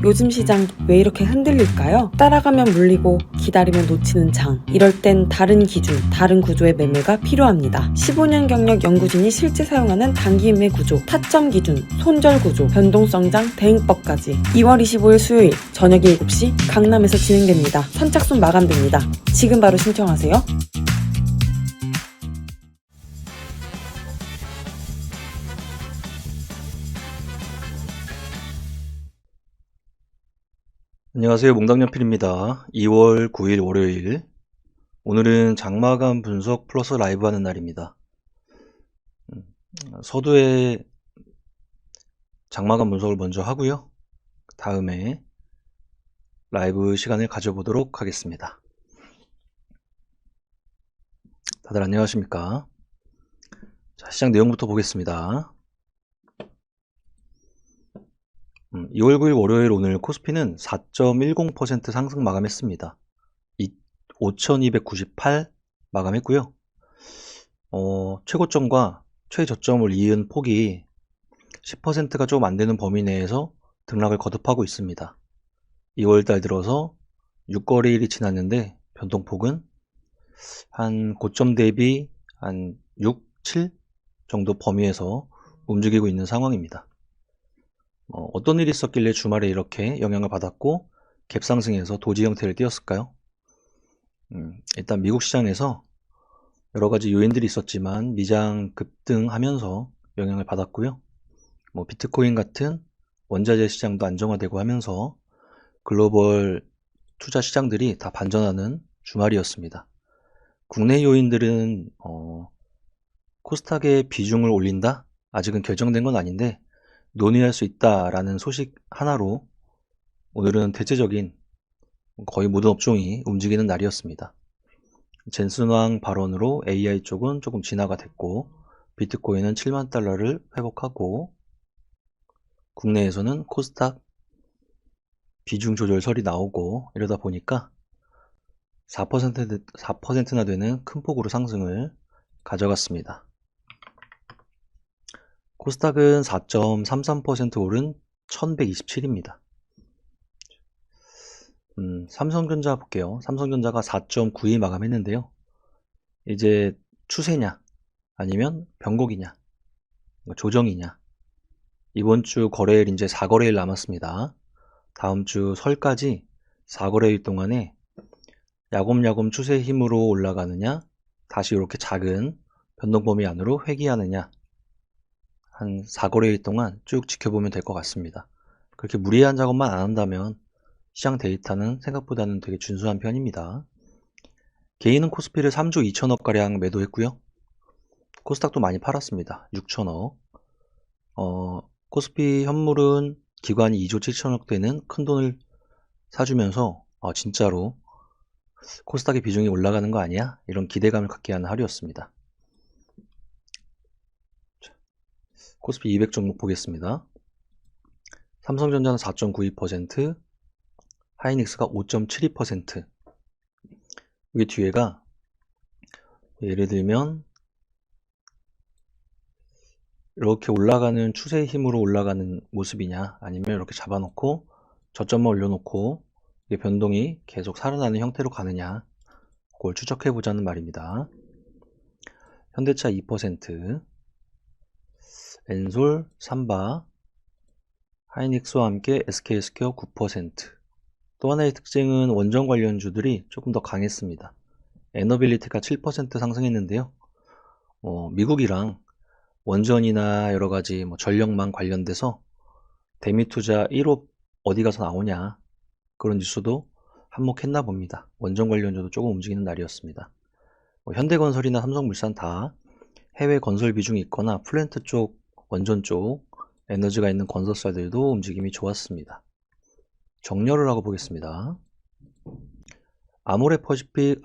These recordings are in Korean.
요즘 시장 왜 이렇게 흔들릴까요? 따라가면 물리고 기다리면 놓치는 장. 이럴 땐 다른 기준, 다른 구조의 매매가 필요합니다. 15년 경력 연구진이 실제 사용하는 단기 매매 구조, 타점 기준, 손절 구조, 변동성장, 대응법까지 2월 25일 수요일 저녁 7시 강남에서 진행됩니다. 선착순 마감됩니다. 지금 바로 신청하세요. 안녕하세요. 몽당연필입니다. 2월 9일 월요일. 오늘은 장마감 분석 플러스 라이브 하는 날입니다. 서두에 장마감 분석을 먼저 하고요. 다음에 라이브 시간을 가져보도록 하겠습니다. 다들 안녕하십니까? 자, 시장 내용부터 보겠습니다. 2월 9일 월요일 오늘 코스피는 4.10% 상승 마감했습니다. 5298 마감했고요. 최고점과 최저점을 이은 폭이 10%가 좀 안되는 범위 내에서 등락을 거듭하고 있습니다. 2월달 들어서 6거래일이 지났는데 변동폭은 한 고점 대비 한 6, 7 정도 범위에서 움직이고 있는 상황입니다. 어떤 일이 있었길래 주말에 이렇게 영향을 받았고 갭상승에서 도지 형태를 띄었을까요? 일단 미국 시장에서 여러가지 요인들이 있었지만 미장 급등하면서 영향을 받았고요. 비트코인 같은 원자재 시장도 안정화되고 하면서 글로벌 투자 시장들이 다 반전하는 주말이었습니다. 국내 요인들은 코스닥의 비중을 올린다? 아직은 결정된 건 아닌데 논의할 수 있다라는 소식 하나로 오늘은 대체적인 거의 모든 업종이 움직이는 날이었습니다. 젠슨왕 발언으로 AI 쪽은 조금 진화가 됐고 비트코인은 7만 달러를 회복하고 국내에서는 코스닥 비중 조절설이 나오고 이러다 보니까 4%나 되는 큰 폭으로 상승을 가져갔습니다. 코스닥은 4.33% 오른 1127입니다. 삼성전자 볼게요. 삼성전자가 4.92 마감했는데요. 이제 추세냐 아니면 변곡이냐 조정이냐. 이번 주 거래일 이제 4거래일 남았습니다. 다음 주 설까지 4거래일 동안에 야곱야곱 추세 힘으로 올라가느냐 다시 이렇게 작은 변동범위 안으로 회귀하느냐 한 4거래일 동안 쭉 지켜보면 될 것 같습니다. 그렇게 무리한 작업만 안 한다면 시장 데이터는 생각보다는 되게 준수한 편입니다. 개인은 코스피를 3조 2천억가량 매도했고요. 코스닥도 많이 팔았습니다. 6천억. 코스피 현물은 기관이 2조 7천억 되는 큰 돈을 사주면서 진짜로 코스닥의 비중이 올라가는 거 아니야? 이런 기대감을 갖게 하는 하루였습니다. 코스피 200 종목 보겠습니다. 삼성전자는 4.92%, 하이닉스가 5.72%. 이게 뒤에가 예를 들면 이렇게 올라가는 추세의 힘으로 올라가는 모습이냐 아니면 이렇게 잡아놓고 저점만 올려놓고 이게 변동이 계속 살아나는 형태로 가느냐 그걸 추적해 보자는 말입니다. 현대차 2%, 엔솔, 삼바, 하이닉스와 함께 SK스퀘어 9%. 또 하나의 특징은 원전 관련주들이 조금 더 강했습니다. 에너빌리티가 7% 상승했는데요. 미국이랑 원전이나 여러가지 전력망 관련돼서 대미투자 1호 어디 가서 나오냐 그런 뉴스도 한몫했나 봅니다. 원전 관련주도 조금 움직이는 날이었습니다. 현대건설이나 삼성물산 다 해외 건설 비중이 있거나 플랜트 쪽, 원전 쪽 에너지가 있는 건설사들도 움직임이 좋았습니다. 정렬을 하고 보겠습니다. 아모레퍼시픽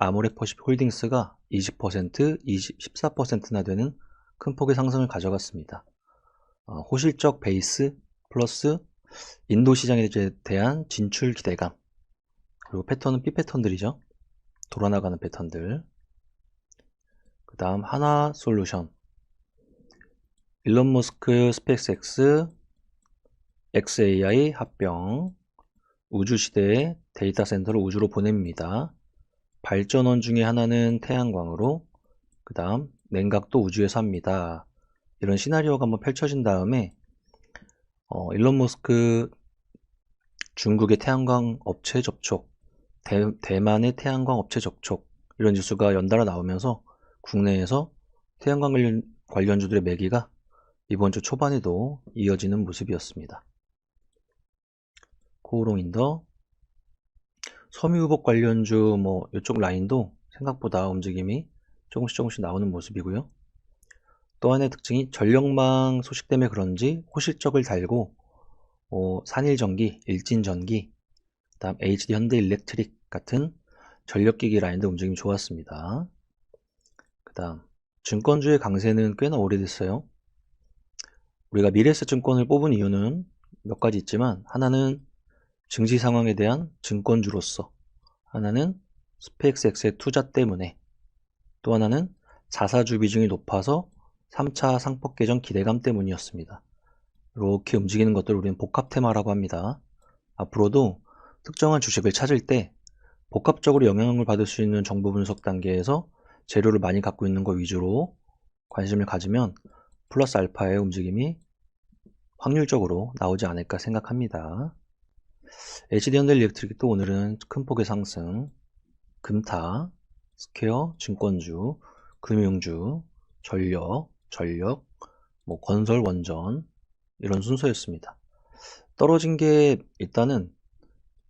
홀딩스가 20%, 14%나 되는 큰 폭의 상승을 가져갔습니다. 호실적 베이스 플러스 인도 시장에 대한 진출 기대감 그리고 패턴은 B 패턴들이죠. 돌아나가는 패턴들. 그 다음 하나솔루션, 일론 머스크 스페이스X, XAI 합병, 우주 시대에 데이터 센터를 우주로 보냅니다. 발전원 중에 하나는 태양광으로, 그 다음 냉각도 우주에서 합니다. 이런 시나리오가 한번 펼쳐진 다음에 일론 머스크 중국의 태양광 업체 접촉, 대만의 태양광 업체 접촉, 이런 뉴스가 연달아 나오면서 국내에서 태양광 관련주들의 매기가 이번 주 초반에도 이어지는 모습이었습니다. 코오롱인더, 섬유유복 관련주 이쪽 라인도 생각보다 움직임이 조금씩 나오는 모습이고요. 또 하나의 특징이 전력망 소식 때문에 그런지 호실적을 달고 산일전기, 일진전기, 그 다음 HD 현대일렉트릭 같은 전력기기 라인도 움직임이 좋았습니다. 그 다음 증권주의 강세는 꽤나 오래됐어요. 우리가 미래에셋증권을 뽑은 이유는 몇 가지 있지만, 하나는 증시 상황에 대한 증권주로서, 하나는 스페이스X의 투자 때문에, 또 하나는 자사주 비중이 높아서 3차 상법 개정 기대감 때문이었습니다. 이렇게 움직이는 것들을 우리는 복합 테마라고 합니다. 앞으로도 특정한 주식을 찾을 때 복합적으로 영향을 받을 수 있는 정보 분석 단계에서 재료를 많이 갖고 있는 것 위주로 관심을 가지면 플러스 알파의 움직임이 확률적으로 나오지 않을까 생각합니다. HD현대일렉트릭도 오늘은 큰 폭의 상승, 금타, 스퀘어, 증권주, 금융주, 전력, 건설, 원전, 이런 순서였습니다. 떨어진 게 일단은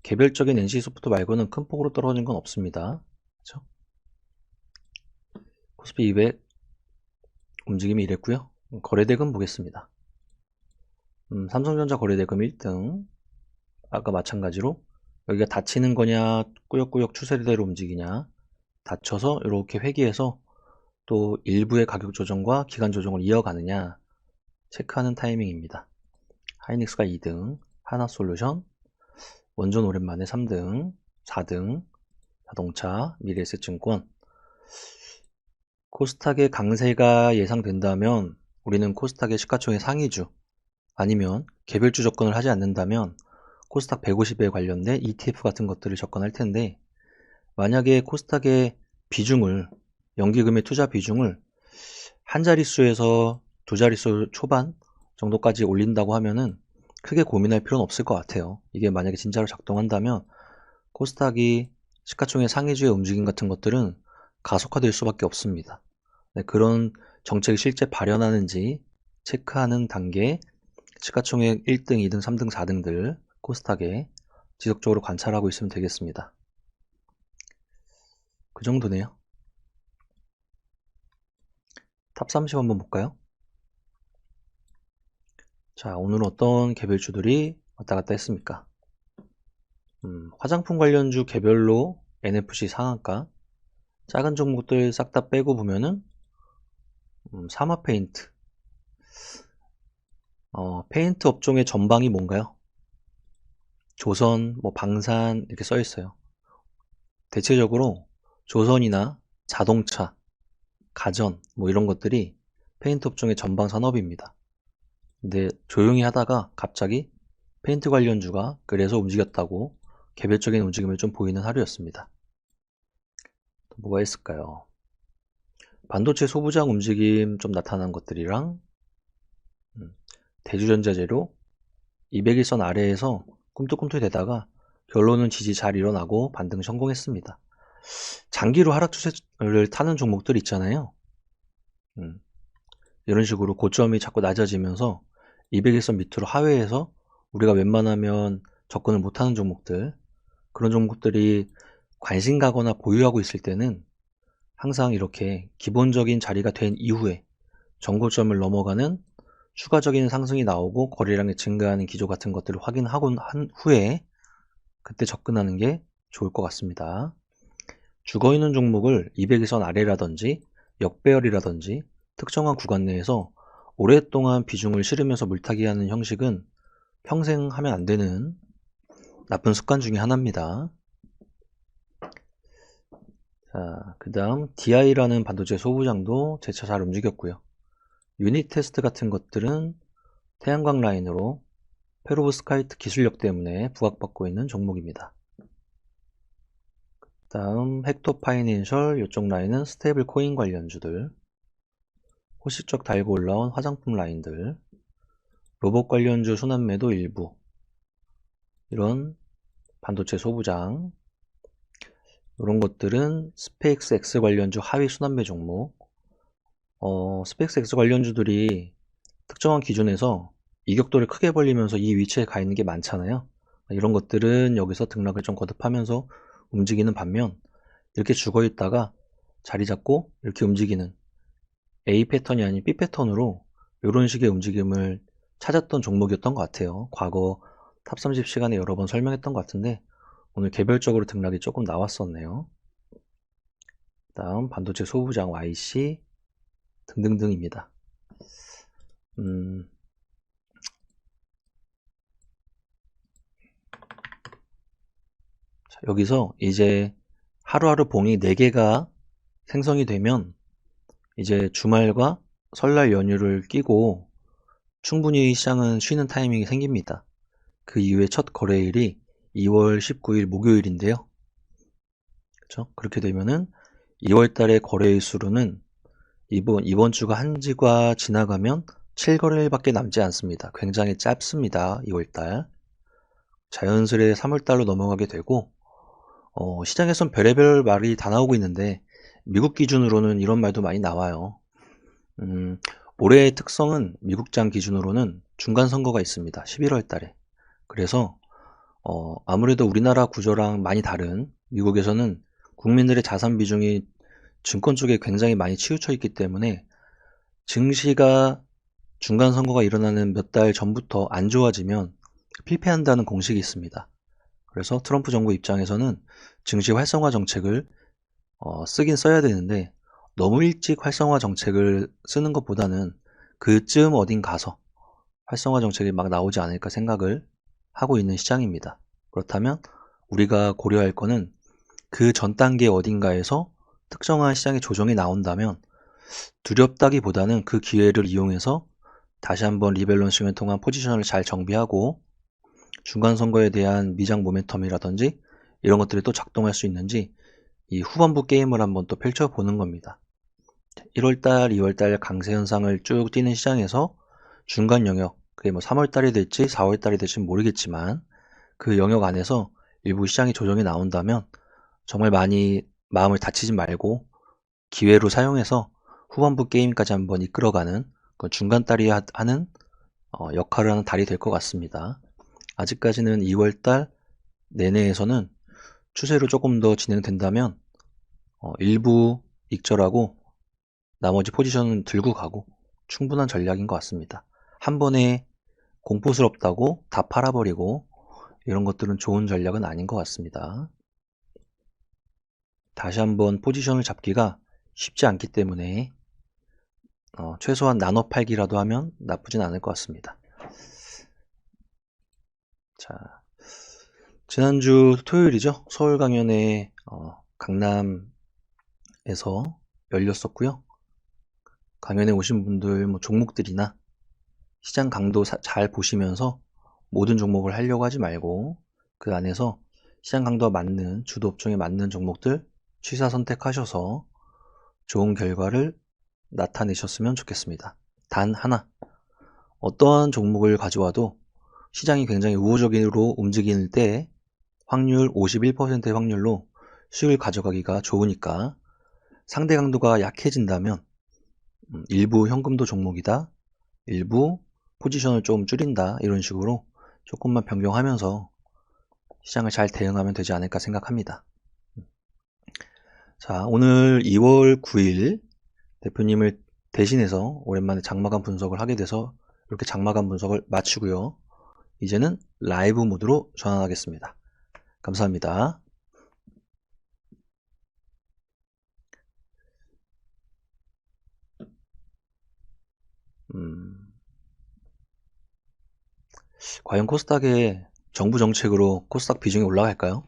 개별적인 NC소프트 말고는 큰 폭으로 떨어진 건 없습니다. 그렇죠? 코스피 200 움직임이 이랬고요. 거래대금 보겠습니다. 삼성전자 거래대금 1등, 아까 마찬가지로 여기가 닫히는 거냐 꾸역꾸역 추세대로 움직이냐, 닫혀서 이렇게 회귀해서 또 일부의 가격 조정과 기간 조정을 이어가느냐 체크하는 타이밍입니다. 하이닉스가 2등, 하나솔루션, 원전 오랜만에 3등, 4등, 자동차, 미래에셋증권. 코스닥의 강세가 예상된다면 우리는 코스닥의 시가총액 상위주, 아니면 개별주 접근을 하지 않는다면 코스닥 150에 관련된 ETF 같은 것들을 접근할 텐데, 만약에 코스닥의 비중을, 연기금의 투자 비중을 한 자릿수에서 두 자릿수 초반 정도까지 올린다고 하면은 크게 고민할 필요는 없을 것 같아요. 이게 만약에 진짜로 작동한다면 코스닥이 시가총액 상위주의 움직임 같은 것들은 가속화될 수밖에 없습니다. 네, 그런 정책이 실제 발현하는지 체크하는 단계, 시가총액 1등, 2등, 3등, 4등들 코스닥에 지속적으로 관찰하고 있으면 되겠습니다. 그 정도네요. 탑 30 한번 볼까요? 자, 오늘 어떤 개별주들이 왔다 갔다 했습니까? 화장품 관련주 개별로 NFC 상한가, 작은 종목들 싹 다 빼고 보면은 사마페인트, 페인트 업종의 전방이 뭔가요? 조선, 방산 이렇게 써 있어요. 대체적으로 조선이나 자동차, 가전 이런 것들이 페인트 업종의 전방 산업입니다. 근데 조용히 하다가 갑자기 페인트 관련주가 그래서 움직였다고 개별적인 움직임을 좀 보이는 하루였습니다. 또 뭐가 있을까요? 반도체 소부장 움직임 좀 나타난 것들이랑, 대주전자재료 200일선 아래에서 꿈틀꿈틀 대다가 결론은 지지 잘 일어나고 반등 성공했습니다. 장기로 하락 추세를 타는 종목들 있잖아요. 이런 식으로 고점이 자꾸 낮아지면서 200일선 밑으로 하회해서 우리가 웬만하면 접근을 못하는 종목들, 그런 종목들이 관심 가거나 보유하고 있을 때는 항상 이렇게 기본적인 자리가 된 이후에 정고점을 넘어가는 추가적인 상승이 나오고 거래량이 증가하는 기조 같은 것들을 확인하고 한 후에 그때 접근하는 게 좋을 것 같습니다. 죽어있는 종목을 200일선 아래라든지 역배열이라든지 특정한 구간 내에서 오랫동안 비중을 실으면서 물타기 하는 형식은 평생 하면 안 되는 나쁜 습관 중에 하나입니다. 자, 그 다음 DI라는 반도체 소부장도 재차 잘 움직였고요. 유닛 테스트 같은 것들은 태양광 라인으로 페로브스카이트 기술력 때문에 부각받고 있는 종목입니다. 다음 헥토 파이낸셜, 이쪽 라인은 스테이블 코인 관련주들, 호시적 달고 올라온 화장품 라인들, 로봇 관련주 순환매도 일부, 이런 반도체 소부장, 이런 것들은 스페이스 X 관련주 하위 순환매 종목. 스페이스 X 관련주들이 특정한 기준에서 이격도를 크게 벌리면서 이 위치에 가 있는 게 많잖아요. 이런 것들은 여기서 등락을 좀 거듭하면서 움직이는 반면, 이렇게 죽어 있다가 자리 잡고 이렇게 움직이는 A 패턴이 아닌 B 패턴으로 이런 식의 움직임을 찾았던 종목이었던 것 같아요. 과거 탑30 시간에 여러 번 설명했던 것 같은데 오늘 개별적으로 등락이 조금 나왔었네요. 다음 반도체 소부장 YC 등등등입니다. 자, 여기서 이제 하루하루 봉이 4개가 생성이 되면 이제 주말과 설날 연휴를 끼고 충분히 시장은 쉬는 타이밍이 생깁니다. 그 이후에 첫 거래일이 2월 19일 목요일인데요. 그렇죠? 그렇게 되면은 2월 달의 거래일 수로는 이번 주가 한 주가 지나가면 7거래일밖에 남지 않습니다. 굉장히 짧습니다. 2월 달. 자연스레 3월 달로 넘어가게 되고 시장에선 별의별 말이 다 나오고 있는데 미국 기준으로는 이런 말도 많이 나와요. 올해의 특성은 미국장 기준으로는 중간 선거가 있습니다. 11월 달에. 그래서 아무래도 우리나라 구조랑 많이 다른 미국에서는 국민들의 자산 비중이 증권 쪽에 굉장히 많이 치우쳐 있기 때문에 증시가 중간 선거가 일어나는 몇 달 전부터 안 좋아지면 필패한다는 공식이 있습니다. 그래서 트럼프 정부 입장에서는 증시 활성화 정책을 쓰긴 써야 되는데 너무 일찍 활성화 정책을 쓰는 것보다는 그쯤 어딘 가서 활성화 정책이 막 나오지 않을까 생각을 하고 있는 시장입니다. 그렇다면 우리가 고려할 거는 그 전 단계 어딘가에서 특정한 시장의 조정이 나온다면 두렵다기보다는 그 기회를 이용해서 다시 한번 리밸런싱을 통한 포지션을 잘 정비하고 중간 선거에 대한 미장 모멘텀이라든지 이런 것들이 또 작동할 수 있는지 이 후반부 게임을 한번 또 펼쳐보는 겁니다. 1월달, 2월달 강세 현상을 쭉 뛰는 시장에서 중간 영역, 그게 뭐 3월달이 될지 4월달이 될지는 모르겠지만 그 영역 안에서 일부 시장의 조정이 나온다면 정말 많이 마음을 다치지 말고 기회로 사용해서 후반부 게임까지 한번 이끌어가는 그 중간다리 하는 역할을 하는 달이 될 것 같습니다. 아직까지는 2월달 내내에서는 추세로 조금 더 진행된다면 일부 익절하고 나머지 포지션은 들고 가고 충분한 전략인 것 같습니다. 한 번에 공포스럽다고 다 팔아버리고 이런 것들은 좋은 전략은 아닌 것 같습니다. 다시 한번 포지션을 잡기가 쉽지 않기 때문에 최소한 나눠 팔기라도 하면 나쁘진 않을 것 같습니다. 자, 지난주 토요일이죠. 서울 강연회 강남에서 열렸었고요. 강연에 오신 분들 뭐 종목들이나 시장 강도 잘 보시면서 모든 종목을 하려고 하지 말고 그 안에서 시장 강도가 맞는 주도 업종에 맞는 종목들 취사 선택하셔서 좋은 결과를 나타내셨으면 좋겠습니다. 단 하나, 어떠한 종목을 가져와도 시장이 굉장히 우호적으로 움직일 때 확률 51%의 확률로 수익을 가져가기가 좋으니까 상대 강도가 약해진다면 일부 현금도 종목이다, 일부 포지션을 좀 줄인다, 이런 식으로 조금만 변경하면서 시장을 잘 대응하면 되지 않을까 생각합니다. 자, 오늘 2월 9일 대표님을 대신해서 오랜만에 장마감 분석을 하게 돼서 이렇게 장마감 분석을 마치고요. 이제는 라이브 모드로 전환하겠습니다. 감사합니다. 과연 코스닥의 정부 정책으로 코스닥 비중이 올라갈까요?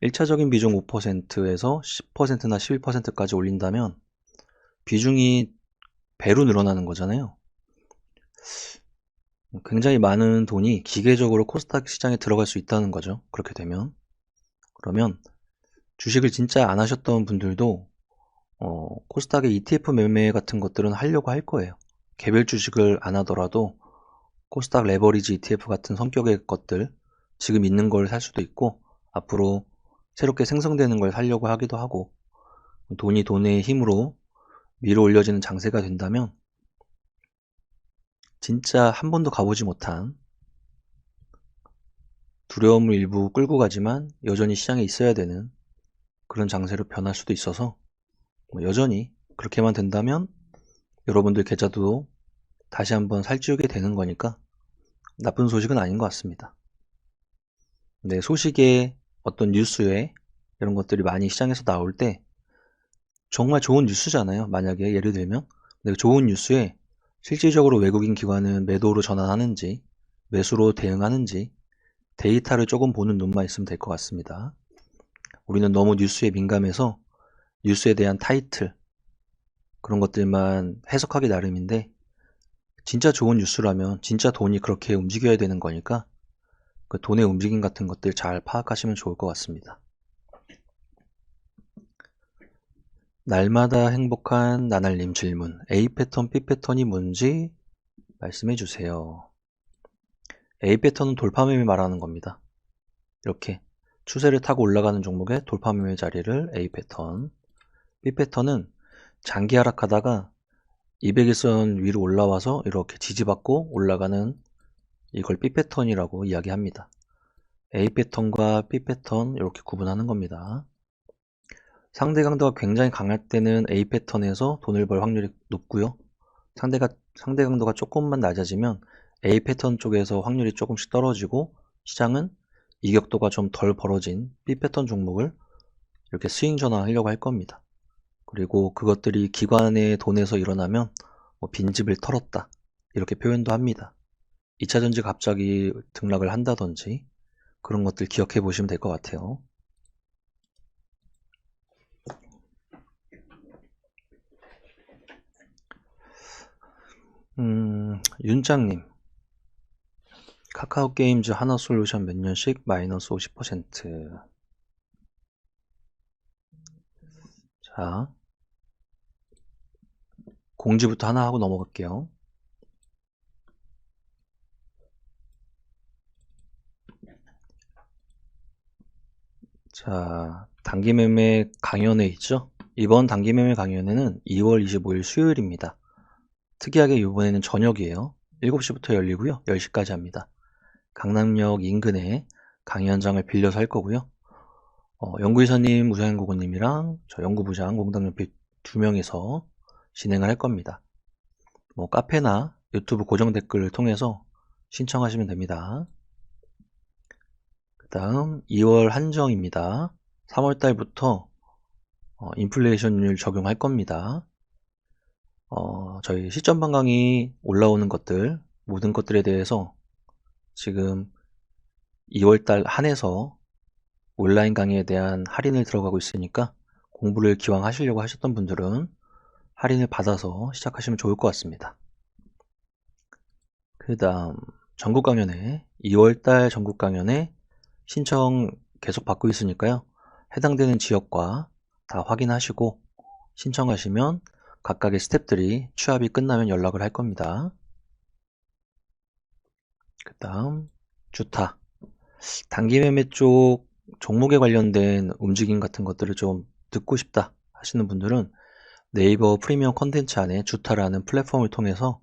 1차적인 비중 5%에서 10%나 11%까지 올린다면 비중이 배로 늘어나는 거잖아요. 굉장히 많은 돈이 기계적으로 코스닥 시장에 들어갈 수 있다는 거죠. 그렇게 되면. 그러면 주식을 진짜 안 하셨던 분들도 코스닥의 ETF 매매 같은 것들은 하려고 할 거예요. 개별 주식을 안 하더라도 코스닥 레버리지 ETF 같은 성격의 것들, 지금 있는 걸 살 수도 있고 앞으로 새롭게 생성되는 걸 사려고 하기도 하고, 돈이 돈의 힘으로 위로 올려지는 장세가 된다면 진짜 한 번도 가보지 못한 두려움을 일부 끌고 가지만 여전히 시장에 있어야 되는 그런 장세로 변할 수도 있어서, 여전히 그렇게만 된다면 여러분들 계좌도 다시 한번 살찌우게 되는 거니까 나쁜 소식은 아닌 것 같습니다. 네, 소식에 어떤 뉴스에 이런 것들이 많이 시장에서 나올 때 정말 좋은 뉴스잖아요. 만약에 예를 들면 좋은 뉴스에 실질적으로 외국인 기관은 매도로 전환하는지 매수로 대응하는지 데이터를 조금 보는 눈만 있으면 될 것 같습니다. 우리는 너무 뉴스에 민감해서 뉴스에 대한 타이틀 그런 것들만 해석하기 나름인데, 진짜 좋은 뉴스라면 진짜 돈이 그렇게 움직여야 되는 거니까 그 돈의 움직임 같은 것들 잘 파악하시면 좋을 것 같습니다. 날마다 행복한 나날님 질문, A 패턴, B 패턴이 뭔지 말씀해 주세요. A 패턴은 돌파매매 말하는 겁니다. 이렇게 추세를 타고 올라가는 종목의 돌파매매 자리를 A 패턴, B 패턴은 장기 하락하다가 200일선 위로 올라와서 이렇게 지지받고 올라가는 이걸 B 패턴이라고 이야기합니다. A 패턴과 B 패턴 이렇게 구분하는 겁니다. 상대 강도가 굉장히 강할 때는 A 패턴에서 돈을 벌 확률이 높고요. 상대 강도가 조금만 낮아지면 A 패턴 쪽에서 확률이 조금씩 떨어지고, 시장은 이격도가 좀 덜 벌어진 B 패턴 종목을 이렇게 스윙 전환하려고 할 겁니다. 그리고 그것들이 기관의 돈에서 일어나면 빈집을 털었다 이렇게 표현도 합니다. 2차전지 갑자기 등락을 한다든지 그런 것들 기억해 보시면 될 것 같아요. 윤장님, 카카오게임즈 하나솔루션 몇 년씩 마이너스 50%. 자, 공지부터 하나 하고 넘어갈게요. 자, 단기매매 강연회 있죠? 이번 단기매매 강연회는 2월 25일 수요일입니다. 특이하게 이번에는 저녁이에요. 7시부터 열리고요. 10시까지 합니다. 강남역 인근에 강연장을 빌려서 할 거고요. 연구이사님, 우상현고고님이랑 저 연구부장 공당연필 2명이서 진행을 할 겁니다. 카페나 유튜브 고정 댓글을 통해서 신청하시면 됩니다. 그 다음 2월 한정입니다. 3월 달부터 인플레이션율 적용할 겁니다. 저희 시점 반강이 올라오는 것들, 모든 것들에 대해서 지금 2월달 한해서 온라인 강의에 대한 할인을 들어가고 있으니까 공부를 기왕 하시려고 하셨던 분들은 할인을 받아서 시작하시면 좋을 것 같습니다. 그 다음 전국 강연회, 2월달 전국 강연회 신청 계속 받고 있으니까요. 해당되는 지역과 다 확인하시고 신청하시면 각각의 스텝들이 취합이 끝나면 연락을 할 겁니다. 그 다음 주타, 단기 매매 쪽 종목에 관련된 움직임 같은 것들을 좀 듣고 싶다 하시는 분들은 네이버 프리미엄 컨텐츠 안에 주타라는 플랫폼을 통해서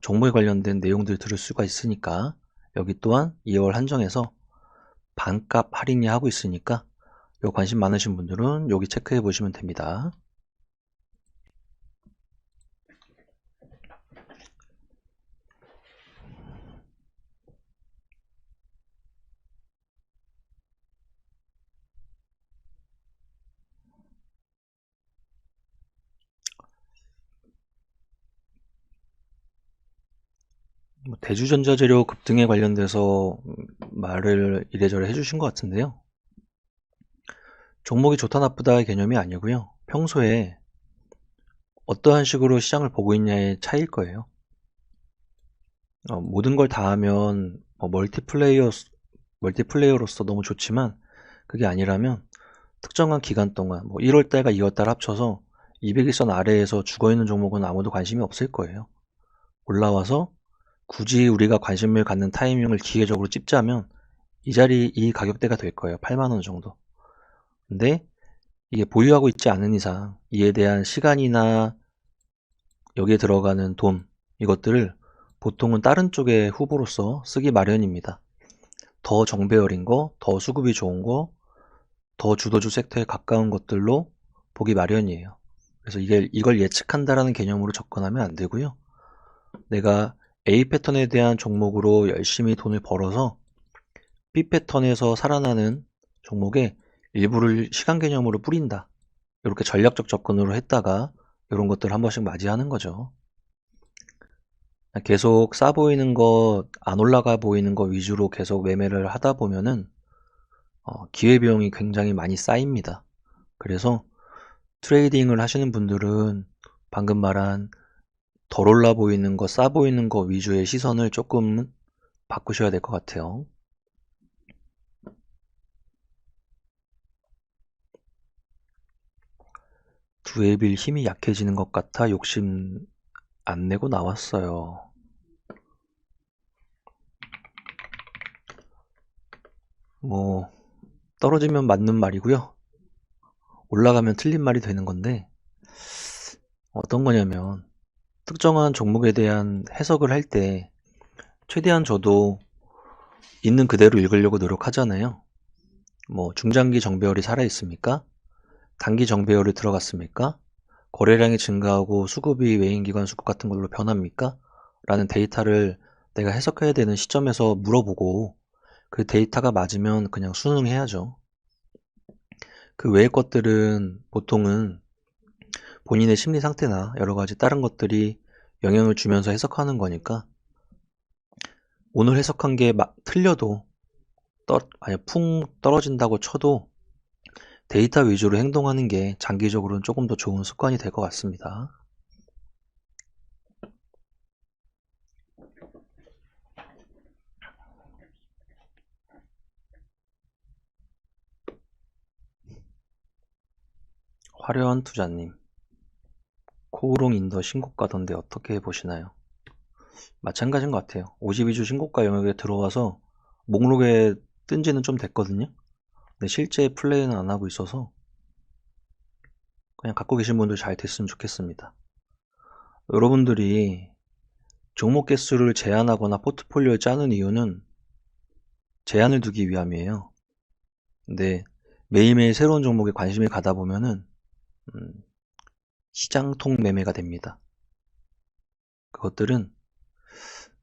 종목에 관련된 내용들 들을 수가 있으니까, 여기 또한 2월 한정해서 반값 할인이 하고 있으니까 요 관심 많으신 분들은 여기 체크해 보시면 됩니다. 대주전자재료 급등에 관련돼서 말을 이래저래 해주신 것 같은데요. 종목이 좋다 나쁘다의 개념이 아니고요. 평소에 어떠한 식으로 시장을 보고 있냐의 차이일 거예요. 모든 걸 다 하면 멀티플레이어로서 너무 좋지만 그게 아니라면 특정한 기간 동안 1월달과 2월달 합쳐서 200일선 아래에서 죽어있는 종목은 아무도 관심이 없을 거예요. 올라와서 굳이 우리가 관심을 갖는 타이밍을 기계적으로 찝자면 이 가격대가 될 거예요. 8만원 정도. 근데 이게 보유하고 있지 않은 이상 이에 대한 시간이나 여기에 들어가는 돈, 이것들을 보통은 다른 쪽의 후보로서 쓰기 마련입니다. 더 정배열인 거, 더 수급이 좋은 거, 더 주도주 섹터에 가까운 것들로 보기 마련이에요. 그래서 이걸 예측한다라는 개념으로 접근하면 안 되고요. 내가 A 패턴에 대한 종목으로 열심히 돈을 벌어서 B 패턴에서 살아나는 종목에 일부를 시간 개념으로 뿌린다. 이렇게 전략적 접근으로 했다가 이런 것들을 한 번씩 맞이하는 거죠. 계속 싸 보이는 거, 안 올라가 보이는 거 위주로 계속 매매를 하다 보면은 기회비용이 굉장히 많이 쌓입니다. 그래서 트레이딩을 하시는 분들은 방금 말한 덜 올라 보이는 거, 싸 보이는 거 위주의 시선을 조금 바꾸셔야 될 것 같아요. 두에빌 힘이 약해지는 것 같아 욕심 안 내고 나왔어요. 떨어지면 맞는 말이고요. 올라가면 틀린 말이 되는 건데, 어떤 거냐면 특정한 종목에 대한 해석을 할 때 최대한 저도 있는 그대로 읽으려고 노력하잖아요. 중장기 정배열이 살아있습니까? 단기 정배열이 들어갔습니까? 거래량이 증가하고 수급이 외인기관 수급 같은 걸로 변합니까? 라는 데이터를 내가 해석해야 되는 시점에서 물어보고 그 데이터가 맞으면 그냥 순응해야죠. 그 외의 것들은 보통은 본인의 심리 상태나 여러 가지 다른 것들이 영향을 주면서 해석하는 거니까 오늘 해석한 게 틀려도 만약 풍 떨어진다고 쳐도 데이터 위주로 행동하는 게 장기적으로는 조금 더 좋은 습관이 될 것 같습니다. 화려한 투자님, 코오롱 인더 신고가던데 어떻게 보시나요? 마찬가지인 것 같아요. 52주 신고가 영역에 들어와서 목록에 뜬 지는 좀 됐거든요. 근데 실제 플레이는 안 하고 있어서 그냥 갖고 계신 분들 잘 됐으면 좋겠습니다. 여러분들이 종목 개수를 제한하거나 포트폴리오에 짜는 이유는 제한을 두기 위함이에요. 근데 매일매일 새로운 종목에 관심이 가다 보면은 시장통 매매가 됩니다. 그것들은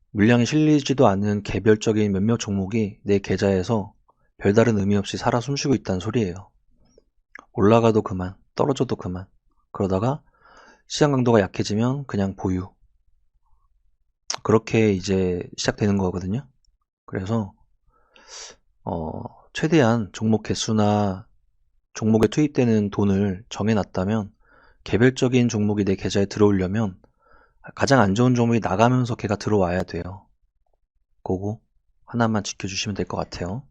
물량이 실리지도 않은 개별적인 몇몇 종목이 내 계좌에서 별다른 의미 없이 살아 숨쉬고 있다는 소리예요. 올라가도 그만, 떨어져도 그만. 그러다가 시장 강도가 약해지면 그냥 보유. 그렇게 이제 시작되는 거거든요. 그래서 최대한 종목 개수나 종목에 투입되는 돈을 정해놨다면 개별적인 종목이 내 계좌에 들어오려면 가장 안 좋은 종목이 나가면서 걔가 들어와야 돼요. 그거 하나만 지켜주시면 될 것 같아요.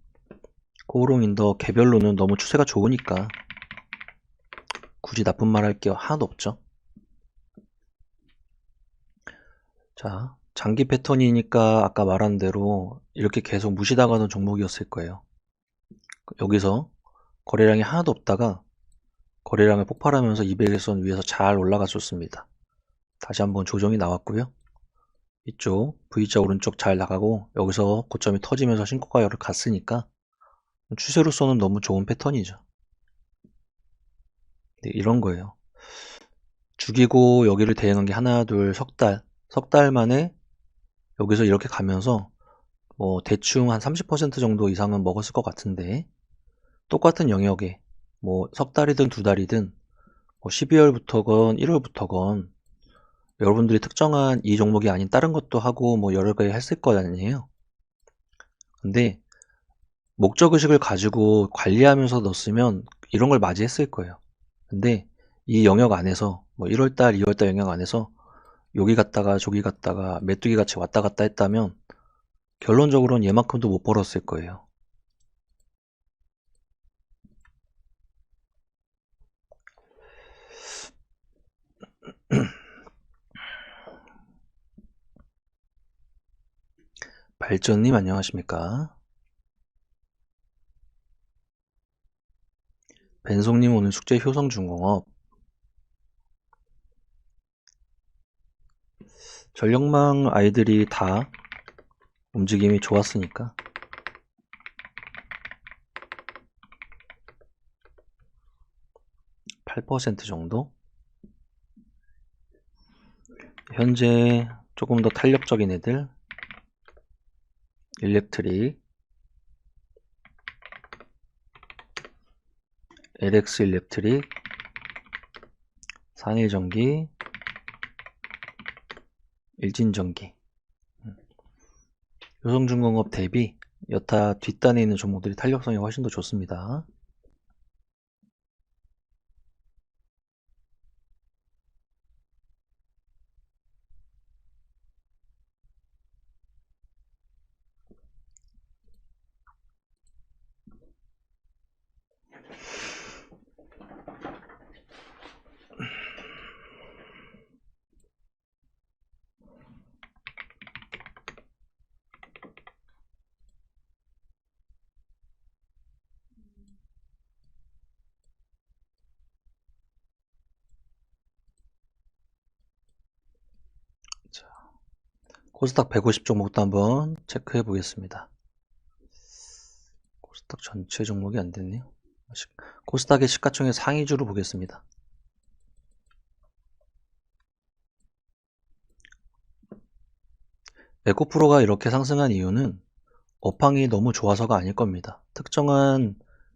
코오롱 인더 개별로는 너무 추세가 좋으니까 굳이 나쁜 말 할 게 하나도 없죠. 자, 장기 패턴이니까 아까 말한 대로 이렇게 계속 무시당하는 종목이었을 거예요. 여기서 거래량이 하나도 없다가 거래량을 폭발하면서 200일선 위에서 잘 올라갔었습니다. 다시 한번 조정이 나왔고요. 이쪽 V자 오른쪽 잘 나가고 여기서 고점이 터지면서 신고가열을 갔으니까 추세로서는 너무 좋은 패턴이죠. 네, 이런 거예요. 죽이고 여기를 대응한 게 하나, 둘, 석 달 만에 여기서 이렇게 가면서 대충 한 30% 정도 이상은 먹었을 것 같은데 똑같은 영역에 석 달이든 두 달이든 12월부터건 1월부터건 여러분들이 특정한 이 종목이 아닌 다른 것도 하고 여러 개 했을 거 아니에요. 근데 목적의식을 가지고 관리하면서 넣었으면 이런 걸 맞이했을 거예요. 근데 이 영역 안에서 1월달, 2월달 영역 안에서 여기 갔다가 저기 갔다가 메뚜기 같이 왔다 갔다 했다면 결론적으로는 얘만큼도 못 벌었을 거예요. 발전님 안녕하십니까? 벤송님 오늘 숙제 효성중공업. 전력망 아이들이 다 움직임이 좋았으니까 8% 정도? 현재 조금 더 탄력적인 애들 일렉트릭, LX 일렉트릭, 산일전기, 일진전기. 효성중공업 대비 여타 뒷단에 있는 종목들이 탄력성이 훨씬 더 좋습니다. 자, 코스닥 150 종목도 한번 체크해 보겠습니다. 코스닥 전체 종목이 안 됐네요. 코스닥의 시가총액 상위주로 보겠습니다. 에코프로가 이렇게 상승한 이유는 업황이 너무 좋아서가 아닐 겁니다. 특정한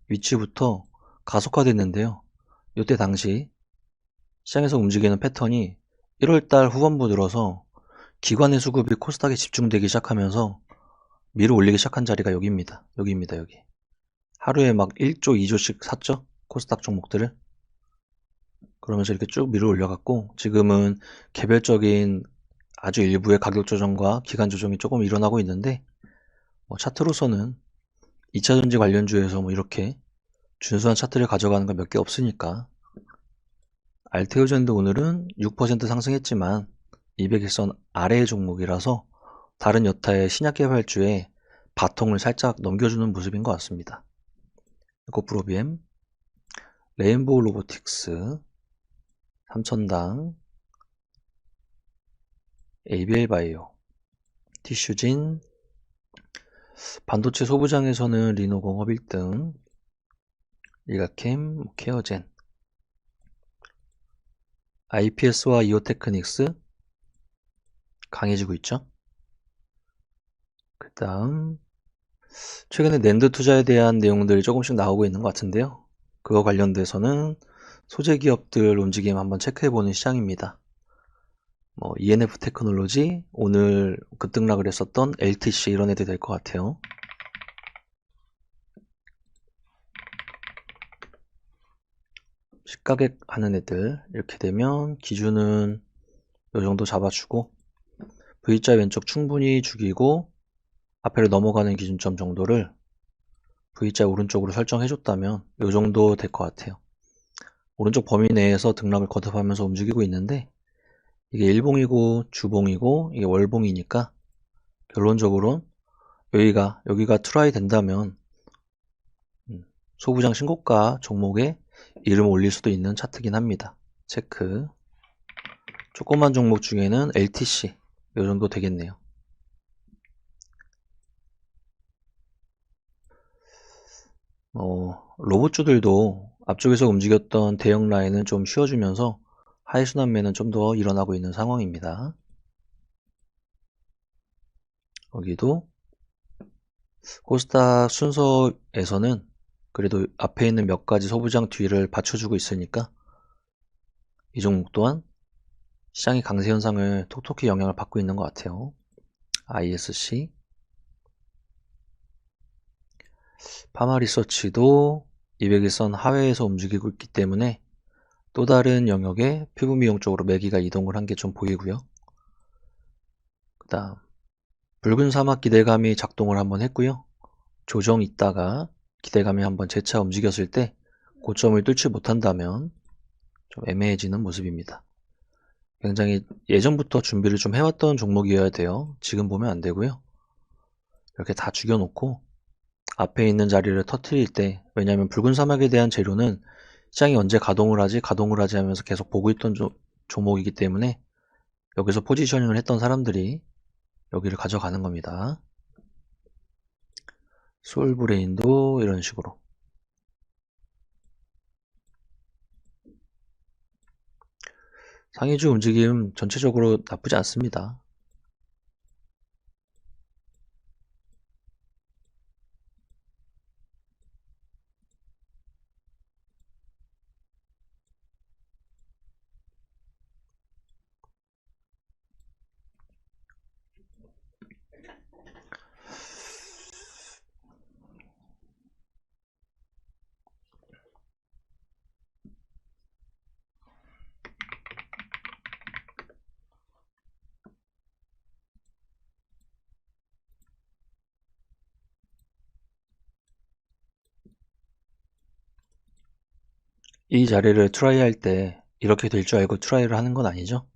위치부터 가속화됐는데요. 이때 당시 시장에서 움직이는 패턴이 1월달 후반부 들어서 기관의 수급이 코스닥에 집중되기 시작하면서 밀어 올리기 시작한 자리가 여기입니다. 여기입니다. 여기. 하루에 막 1조, 2조씩 샀죠? 코스닥 종목들을. 그러면서 이렇게 쭉 밀어 올려갖고 지금은 개별적인 아주 일부의 가격 조정과 기간 조정이 조금 일어나고 있는데 차트로서는 2차전지 관련주에서 이렇게 준수한 차트를 가져가는 거 몇 개 없으니까 알테오젠도 오늘은 6% 상승했지만 200일선 아래의 종목이라서 다른 여타의 신약개발주에 바통을 살짝 넘겨주는 모습인 것 같습니다. 에코프로비엠, 레인보우 로보틱스, 삼천당, ABL바이오, 티슈진, 반도체 소부장에서는 리노공업 1등, 일가캠, 케어젠, IPS와 이오테크닉스 강해지고 있죠. 그 다음 최근에 낸드 투자에 대한 내용들이 조금씩 나오고 있는 것 같은데요. 그거 관련돼서는 소재 기업들 움직임 한번 체크해보는 시장입니다. ENF 테크놀로지, 오늘 급등락을 했었던 LTC 이런 애들 될 것 같아요. 시가객 하는 애들 이렇게 되면 기준은 이 정도 잡아주고 V자 왼쪽 충분히 죽이고 앞에를 넘어가는 기준점 정도를 V자 오른쪽으로 설정해줬다면 이 정도 될 것 같아요. 오른쪽 범위 내에서 등락을 거듭하면서 움직이고 있는데 이게 일봉이고 주봉이고 이게 월봉이니까 결론적으로 여기가 트라이 된다면 소부장 신고가 종목에 이름 올릴 수도 있는 차트긴 합니다. 체크. 조그만 종목 중에는 LTC 이 정도 되겠네요. 로봇주들도 앞쪽에서 움직였던 대형 라인은 좀 쉬어주면서 하이순환매는 좀 더 일어나고 있는 상황입니다. 여기도 코스닥 순서에서는 그래도 앞에 있는 몇 가지 소부장 뒤를 받쳐주고 있으니까 이 종목 또한 시장의 강세 현상을 톡톡히 영향을 받고 있는 것 같아요. ISC, 파마리서치도 200일선 하회에서 움직이고 있기 때문에 또 다른 영역에 피부 미용 쪽으로 매기가 이동을 한 게 좀 보이고요. 그다음 붉은 사막 기대감이 작동을 한번 했고요. 조정 있다가 기대감이 한번 재차 움직였을 때 고점을 뚫지 못한다면 좀 애매해지는 모습입니다. 굉장히 예전부터 준비를 좀 해왔던 종목이어야 돼요. 지금 보면 안 되고요. 이렇게 다 죽여놓고 앞에 있는 자리를 터트릴 때, 왜냐하면 붉은 사막에 대한 재료는 시장이 언제 가동을 하지 하면서 계속 보고 있던 종목이기 때문에 여기서 포지셔닝을 했던 사람들이 여기를 가져가는 겁니다. 솔브레인도 이런 식으로. 상위주 움직임 전체적으로 나쁘지 않습니다. 이 자리를 트라이 할 때 이렇게 될 줄 알고 트라이를 하는 건 아니죠.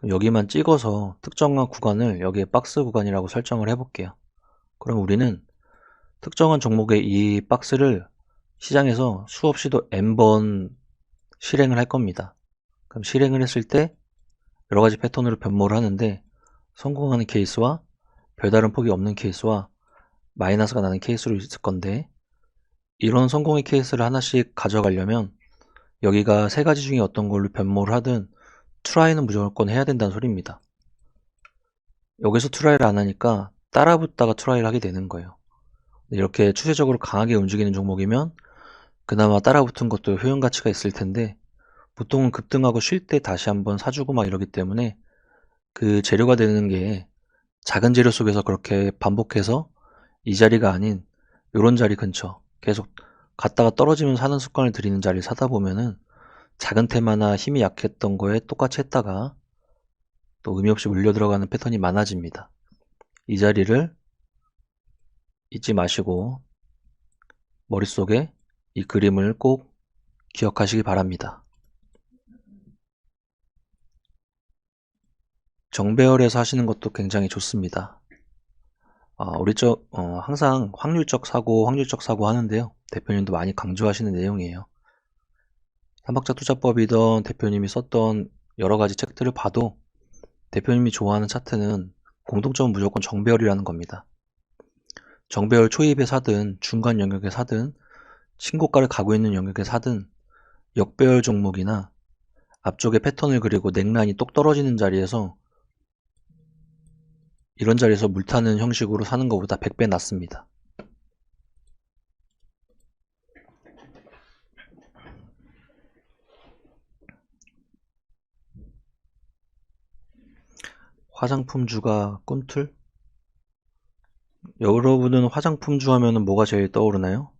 여기만 찍어서 특정한 구간을 여기에 박스 구간이라고 설정을 해볼게요. 그럼 우리는 특정한 종목의 이 박스를 시장에서 수없이도 n번 실행을 할 겁니다. 그럼 실행을 했을 때 여러가지 패턴으로 변모를 하는데 성공하는 케이스와 별다른 폭이 없는 케이스와 마이너스가 나는 케이스로 있을 건데, 이런 성공의 케이스를 하나씩 가져가려면 여기가 세 가지 중에 어떤 걸로 변모를 하든 트라이는 무조건 해야 된다는 소리입니다. 여기서 트라이를 안 하니까 따라붙다가 트라이를 하게 되는 거예요. 이렇게 추세적으로 강하게 움직이는 종목이면 그나마 따라붙은 것도 효용 가치가 있을 텐데, 보통은 급등하고 쉴 때 다시 한번 사주고 막 이러기 때문에 그 재료가 되는 게 작은 재료 속에서 그렇게 반복해서 이 자리가 아닌 요런 자리 근처 계속 갔다가 떨어지면 사는 습관을 들이는 자리를 사다 보면은 작은 테마나 힘이 약했던 거에 똑같이 했다가 또 의미 없이 물려 들어가는 패턴이 많아집니다. 이 자리를 잊지 마시고 머릿속에 이 그림을 꼭 기억하시기 바랍니다. 정배열에서 하시는 것도 굉장히 좋습니다. 우리 항상 확률적 사고 하는데요. 대표님도 많이 강조하시는 내용이에요. 삼박자 투자법이던 대표님이 썼던 여러 가지 책들을 봐도 대표님이 좋아하는 차트는 공통점은 무조건 정배열이라는 겁니다. 정배열 초입에 사든 중간 영역에 사든 신고가를 가고 있는 영역에 사든 역배열 종목이나 앞쪽에 패턴을 그리고 넥라인이 똑 떨어지는 자리에서 이런 자리에서 물타는 형식으로 사는 것보다 100배 낫습니다. 화장품주가 꿈틀? 여러분은 화장품주 하면은 뭐가 제일 떠오르나요?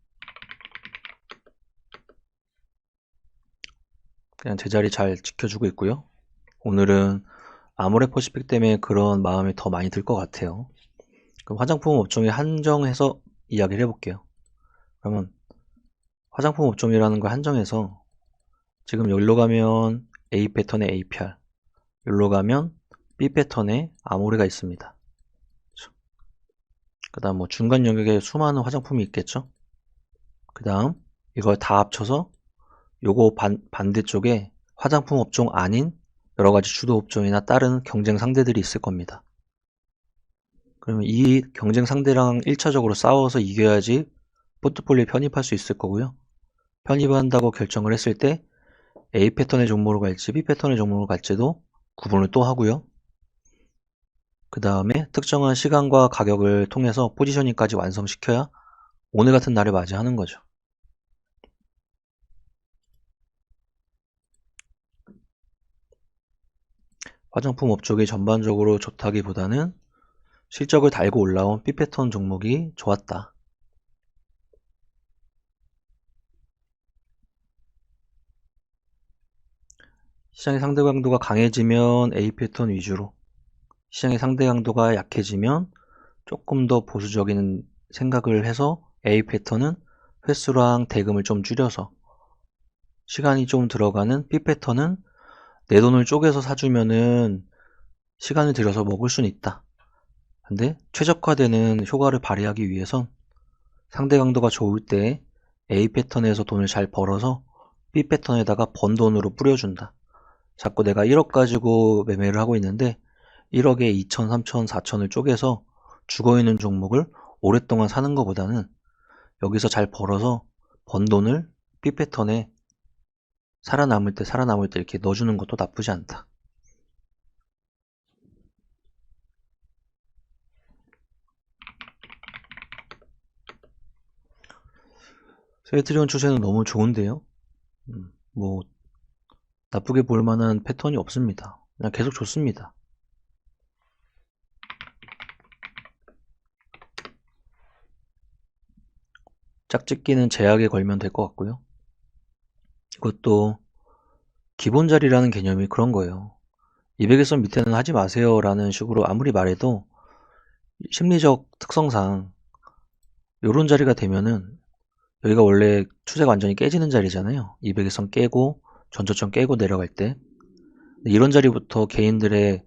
그냥 제자리 잘 지켜주고 있고요. 오늘은 아모레퍼시픽 때문에 그런 마음이 더 많이 들 것 같아요. 그럼 화장품 업종에 한정해서 이야기를 해볼게요. 그러면 화장품 업종이라는 걸 한정해서 지금 여기로 가면 A 패턴의 APR, 여기로 가면 B 패턴의 아모레가 있습니다. 그 다음 뭐 중간 영역에 수많은 화장품이 있겠죠. 그 다음 이걸 다 합쳐서 요거 반대쪽에 화장품 업종 아닌 여러가지 주도 업종이나 다른 경쟁 상대들이 있을 겁니다. 그러면 이 경쟁 상대랑 1차적으로 싸워서 이겨야지 포트폴리오에 편입할 수 있을 거고요. 편입한다고 결정을 했을 때 A 패턴의 종목으로 갈지 B 패턴의 종목으로 갈지도 구분을 또 하고요. 그 다음에 특정한 시간과 가격을 통해서 포지셔닝까지 완성시켜야 오늘 같은 날을 맞이하는 거죠. 화장품 업종이 전반적으로 좋다기보다는 실적을 달고 올라온 B 패턴 종목이 좋았다. 시장의 상대 강도가 강해지면 A 패턴 위주로, 시장의 상대 강도가 약해지면 조금 더 보수적인 생각을 해서 A 패턴은 횟수랑 대금을 좀 줄여서, 시간이 좀 들어가는 B 패턴은 내 돈을 쪼개서 사주면은 시간을 들여서 먹을 수는 있다. 근데 최적화되는 효과를 발휘하기 위해선 상대 강도가 좋을 때 A 패턴에서 돈을 잘 벌어서 B 패턴에다가 번 돈으로 뿌려준다. 자꾸 내가 1억 가지고 매매를 하고 있는데 1억에 2천, 3천, 4천을 쪼개서 죽어있는 종목을 오랫동안 사는 것보다는 여기서 잘 벌어서 번 돈을 B 패턴에 살아남을 때 이렇게 넣어주는 것도 나쁘지 않다. 셀트리온 추세는 너무 좋은데요. 뭐 나쁘게 볼 만한 패턴이 없습니다. 그냥 계속 좋습니다. 짝짓기는 제약에 걸면 될 것 같고요. 이것도 기본 자리라는 개념이 그런 거예요. 200일선 밑에는 하지 마세요 라는 식으로 아무리 말해도 심리적 특성상 요런 자리가 되면은, 여기가 원래 추세가 완전히 깨지는 자리잖아요. 200일선 깨고 전저점 깨고 내려갈 때 이런 자리부터 개인들의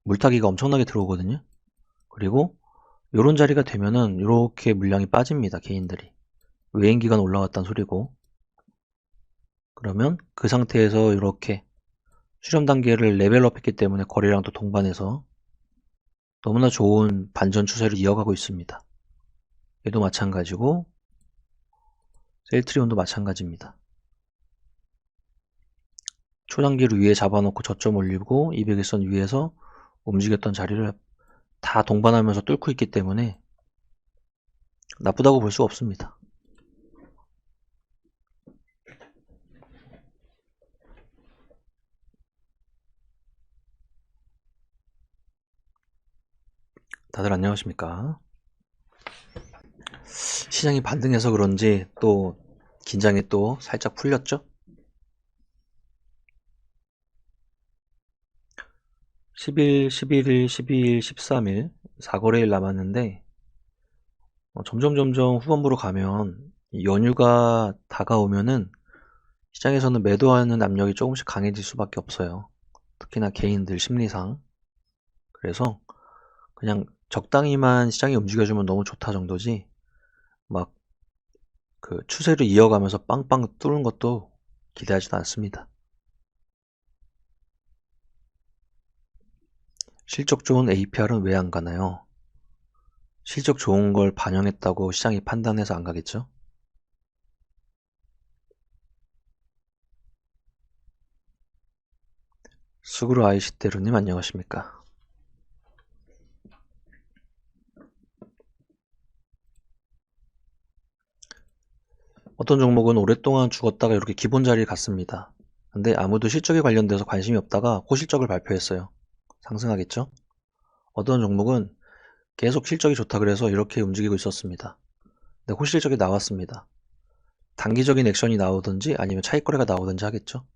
물타기가 엄청나게 들어오거든요. 그리고 요런 자리가 되면은 이렇게 물량이 빠집니다. 개인들이 외인기간 올라왔다는 소리고, 그러면 그 상태에서 이렇게 수렴 단계를 레벨업 했기 때문에 거래량도 동반해서 너무나 좋은 반전 추세를 이어가고 있습니다. 얘도 마찬가지고 셀트리온도 마찬가지입니다. 초단기를 위에 잡아놓고 저점 올리고 200일선 위에서 움직였던 자리를 다 동반하면서 뚫고 있기 때문에 나쁘다고 볼 수 없습니다. 다들 안녕하십니까? 시장이 반등해서 그런지 또 긴장이 또 살짝 풀렸죠? 10일, 11일, 12일, 13일 4거래일 남았는데 점점 후반부로 가면 연휴가 다가오면은 시장에서는 매도하는 압력이 조금씩 강해질 수밖에 없어요. 특히나 개인들 심리상. 그래서 그냥 적당히만 시장이 움직여주면 너무 좋다 정도지, 막 그 추세를 이어가면서 빵빵 뚫는 것도 기대하지도 않습니다. 실적 좋은 APR은 왜 안 가나요? 실적 좋은 걸 반영했다고 시장이 판단해서 안 가겠죠? 수그루 아이시테루님 안녕하십니까? 어떤 종목은 오랫동안 죽었다가 이렇게 기본 자리에 갔습니다. 근데 아무도 실적에 관련돼서 관심이 없다가 고실적을 발표했어요. 상승하겠죠? 어떤 종목은 계속 실적이 좋다 그래서 이렇게 움직이고 있었습니다. 근데 호실적이 나왔습니다. 단기적인 액션이 나오든지 아니면 차익거래가 나오든지 하겠죠?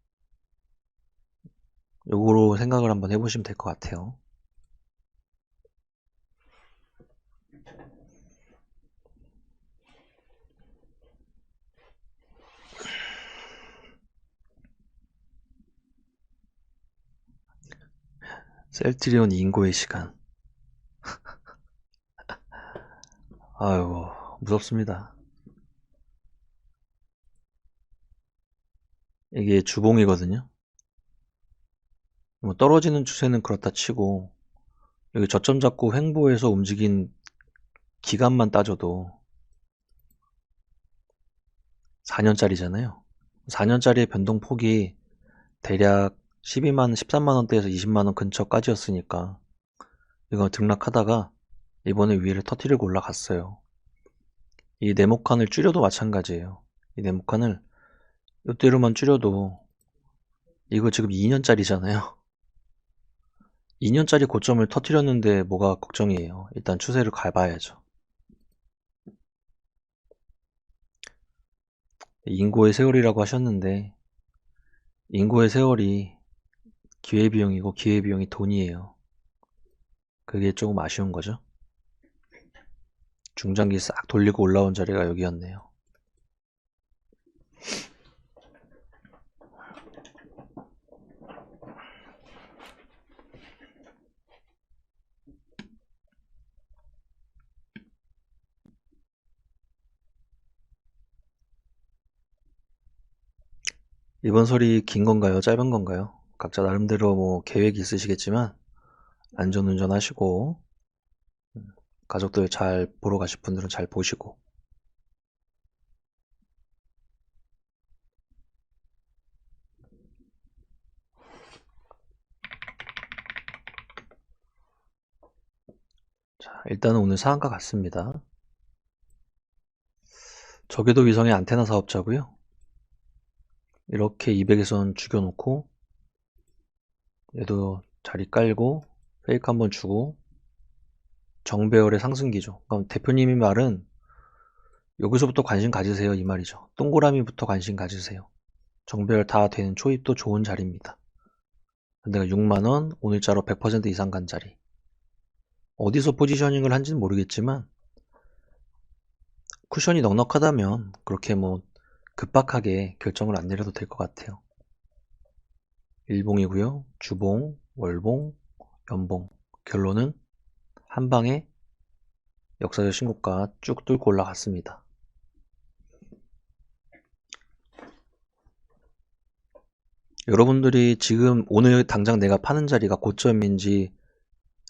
요거로 생각을 한번 해보시면 될 것 같아요. 셀트리온 인고의 시간. 아유, 무섭습니다. 이게 주봉이거든요. 뭐 떨어지는 추세는 그렇다 치고 여기 저점 잡고 횡보해서 움직인 기간만 따져도 4년짜리잖아요. 4년짜리의 변동폭이 대략 12만, 13만 원대에서 20만 원 근처까지였으니까 이거 등락하다가 이번에 위를 터뜨리고 올라갔어요. 이 네모칸을 줄여도 마찬가지예요. 이 네모칸을 이대로만 줄여도 이거 지금 2년짜리잖아요. 2년짜리 고점을 터뜨렸는데 뭐가 걱정이에요. 일단 추세를 가봐야죠. 인고의 세월이라고 하셨는데 인고의 세월이 기회비용이고 기회비용이 돈이에요. 그게 조금 아쉬운 거죠. 중장기 싹 돌리고 올라온 자리가 여기였네요. 이번 설이 긴 건가요? 짧은 건가요? 각자 나름대로 뭐 계획이 있으시겠지만 안전운전 하시고 가족들 잘 보러 가실 분들은 잘 보시고 자, 일단은 오늘 상한가 같습니다. 저궤도 위성의 안테나 사업자고요. 이렇게 200에선 죽여놓고 얘도 자리 깔고 페이크 한번 주고 정배열의 상승기죠. 그럼 대표님이 말은 여기서부터 관심 가지세요 이 말이죠. 동그라미부터 관심 가지세요. 정배열 다 되는 초입도 좋은 자리입니다. 근데가 6만원 오늘자로 100% 이상 간 자리. 어디서 포지셔닝을 한지는 모르겠지만 쿠션이 넉넉하다면 그렇게 뭐 급박하게 결정을 안 내려도 될 것 같아요. 일봉이고요. 주봉, 월봉, 연봉. 결론은 한 방에 역사적 신고가 쭉 뚫고 올라갔습니다. 여러분들이 지금 오늘 당장 내가 파는 자리가 고점인지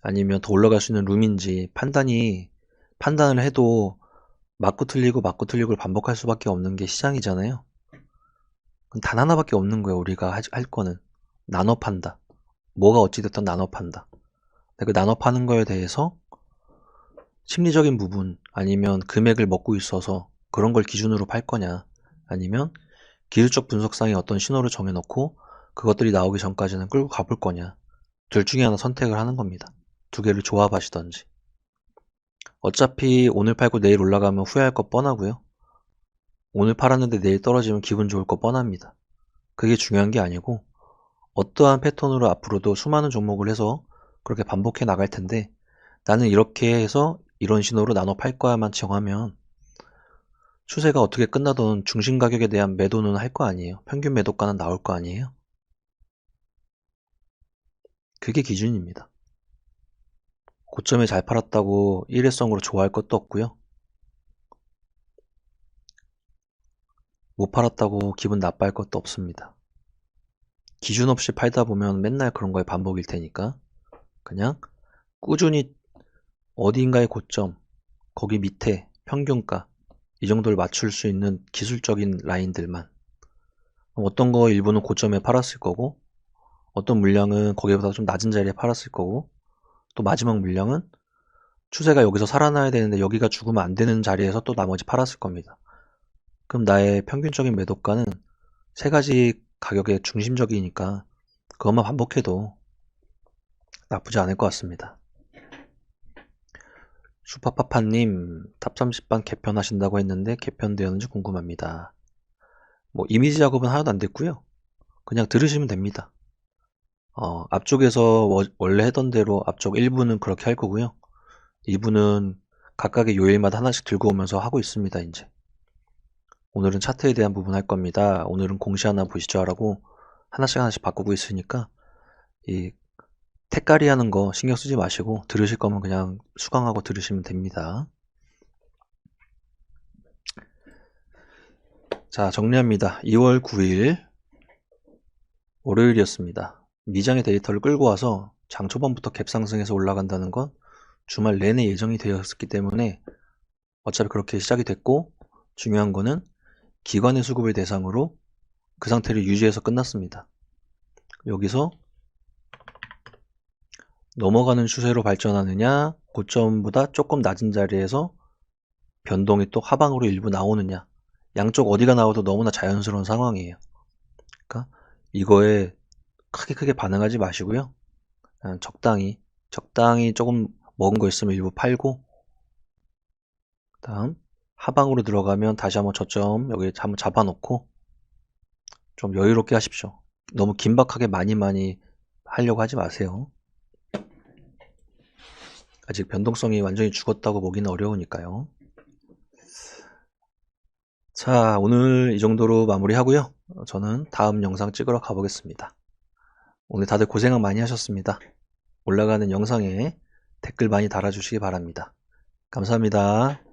아니면 더 올라갈 수 있는 룸인지 판단을 해도 맞고 틀리고를 반복할 수밖에 없는 게 시장이잖아요. 단 하나밖에 없는 거예요. 우리가 할 거는 나눠 판다. 뭐가 어찌됐든 나눠 판다. 그 나눠 파는 거에 대해서 심리적인 부분 아니면 금액을 먹고 있어서 그런 걸 기준으로 팔 거냐 아니면 기술적 분석상의 어떤 신호를 정해놓고 그것들이 나오기 전까지는 끌고 가볼 거냐 둘 중에 하나 선택을 하는 겁니다. 두 개를 조합하시던지. 어차피 오늘 팔고 내일 올라가면 후회할 거 뻔하고요. 오늘 팔았는데 내일 떨어지면 기분 좋을 거 뻔합니다. 그게 중요한 게 아니고 어떠한 패턴으로 앞으로도 수많은 종목을 해서 그렇게 반복해 나갈 텐데 나는 이렇게 해서 이런 신호로 나눠 팔 거야만 정하면 추세가 어떻게 끝나든 중심 가격에 대한 매도는 할 거 아니에요. 평균 매도가는 나올 거 아니에요. 그게 기준입니다. 고점에 잘 팔았다고 일회성으로 좋아할 것도 없고요. 못 팔았다고 기분 나빠할 것도 없습니다. 기준 없이 팔다 보면 맨날 그런 거에 반복일 테니까 그냥 꾸준히 어디인가의 고점, 거기 밑에 평균가 이 정도를 맞출 수 있는 기술적인 라인들만 어떤 거 일부는 고점에 팔았을 거고 어떤 물량은 거기보다 좀 낮은 자리에 팔았을 거고 또 마지막 물량은 추세가 여기서 살아나야 되는데 여기가 죽으면 안 되는 자리에서 또 나머지 팔았을 겁니다. 그럼 나의 평균적인 매도가는 세 가지 가격의 중심적이니까 그것만 반복해도 나쁘지 않을 것 같습니다. 슈퍼파파님 탑 30반 개편하신다고 했는데 개편되었는지 궁금합니다. 뭐 이미지 작업은 하나도 안 됐고요. 그냥 들으시면 됩니다. 앞쪽에서 원래 하던 대로 앞쪽 1부는 그렇게 할 거고요. 2부는 각각의 요일마다 하나씩 들고 오면서 하고 있습니다. 이제 오늘은 차트에 대한 부분 할 겁니다. 오늘은 공시 하나 보시죠 라고 하나씩 바꾸고 있으니까 이 택가리 하는 거 신경 쓰지 마시고 들으실 거면 그냥 수강하고 들으시면 됩니다. 자, 정리합니다. 2월 9일 월요일이었습니다. 미장의 데이터를 끌고 와서 장 초반부터 갭 상승해서 올라간다는 건 주말 내내 예정이 되었기 때문에 어차피 그렇게 시작이 됐고 중요한 거는 기관의 수급을 대상으로 그 상태를 유지해서 끝났습니다. 여기서 넘어가는 추세로 발전하느냐 고점보다 조금 낮은 자리에서 변동이 또 하방으로 일부 나오느냐 양쪽 어디가 나와도 너무나 자연스러운 상황이에요. 그러니까 이거에 크게 반응하지 마시고요. 적당히 조금 먹은 거 있으면 일부 팔고 다음 하방으로 들어가면 다시 한번 저점 여기 한번 잡아놓고 좀 여유롭게 하십시오. 너무 긴박하게 많이 하려고 하지 마세요. 아직 변동성이 완전히 죽었다고 보기는 어려우니까요. 자, 오늘 이 정도로 마무리하고요. 저는 다음 영상 찍으러 가보겠습니다. 오늘 다들 고생 많이 하셨습니다. 올라가는 영상에 댓글 많이 달아주시기 바랍니다. 감사합니다.